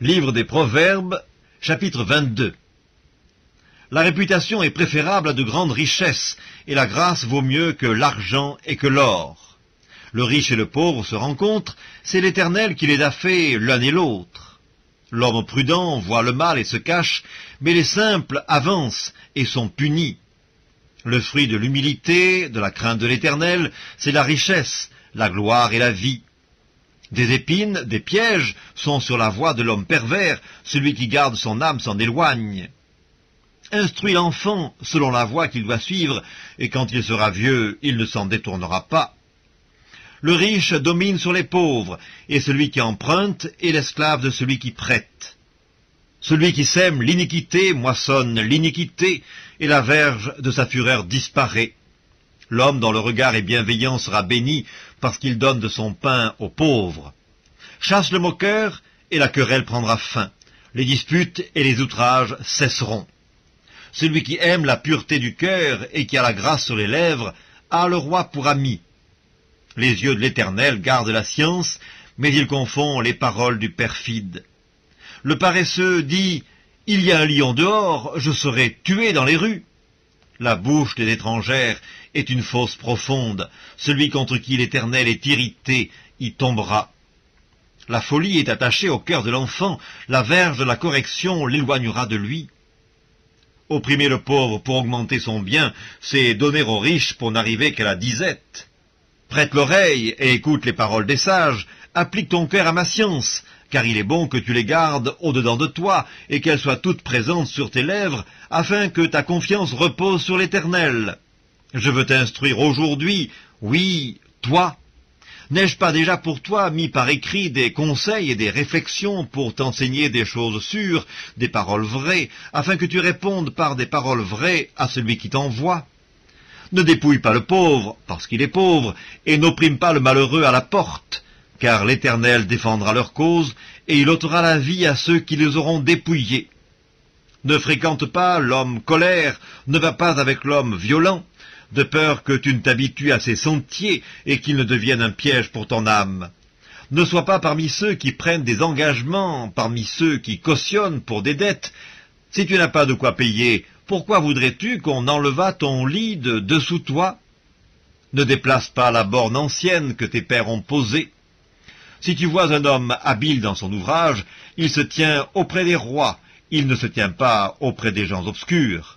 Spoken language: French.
Livre des Proverbes, chapitre 22. La réputation est préférable à de grandes richesses, et la grâce vaut mieux que l'argent et que l'or. Le riche et le pauvre se rencontrent, c'est l'Éternel qui les a fait l'un et l'autre. L'homme prudent voit le mal et se cache, mais les simples avancent et sont punis. Le fruit de l'humilité, de la crainte de l'Éternel, c'est la richesse, la gloire et la vie. Des épines, des pièges sont sur la voie de l'homme pervers, celui qui garde son âme s'en éloigne. Instruis l'enfant selon la voie qu'il doit suivre, et quand il sera vieux, il ne s'en détournera pas. Le riche domine sur les pauvres, et celui qui emprunte est l'esclave de celui qui prête. Celui qui sème l'iniquité moissonne l'iniquité, et la verge de sa fureur disparaît. L'homme dont le regard est bienveillant sera béni, parce qu'il donne de son pain aux pauvres. Chasse le moqueur, et la querelle prendra fin. Les disputes et les outrages cesseront. Celui qui aime la pureté du cœur et qui a la grâce sur les lèvres a le roi pour ami. Les yeux de l'Éternel gardent la science, mais il confond les paroles du perfide. Le paresseux dit « Il y a un lion dehors, je serai tué dans les rues ». La bouche des étrangères est une fosse profonde. Celui contre qui l'Éternel est irrité y tombera. La folie est attachée au cœur de l'enfant, la verge de la correction l'éloignera de lui. Opprimer le pauvre pour augmenter son bien, c'est donner aux riches pour n'arriver qu'à la disette. Prête l'oreille et écoute les paroles des sages, applique ton cœur à ma science, car il est bon que tu les gardes au-dedans de toi, et qu'elles soient toutes présentes sur tes lèvres, afin que ta confiance repose sur l'Éternel. Je veux t'instruire aujourd'hui, oui, toi. N'ai-je pas déjà pour toi mis par écrit des conseils et des réflexions pour t'enseigner des choses sûres, des paroles vraies, afin que tu répondes par des paroles vraies à celui qui t'envoie? Ne dépouille pas le pauvre, parce qu'il est pauvre, et n'opprime pas le malheureux à la porte, car l'Éternel défendra leur cause, et il ôtera la vie à ceux qui les auront dépouillés. Ne fréquente pas l'homme colère, ne va pas avec l'homme violent, de peur que tu ne t'habitues à ses sentiers et qu'il ne devienne un piège pour ton âme. Ne sois pas parmi ceux qui prennent des engagements, parmi ceux qui cautionnent pour des dettes. Si tu n'as pas de quoi payer, pourquoi voudrais-tu qu'on enlevât ton lit de dessous toi? Ne déplace pas la borne ancienne que tes pères ont posée. Si tu vois un homme habile dans son ouvrage, il se tient auprès des rois, il ne se tient pas auprès des gens obscurs.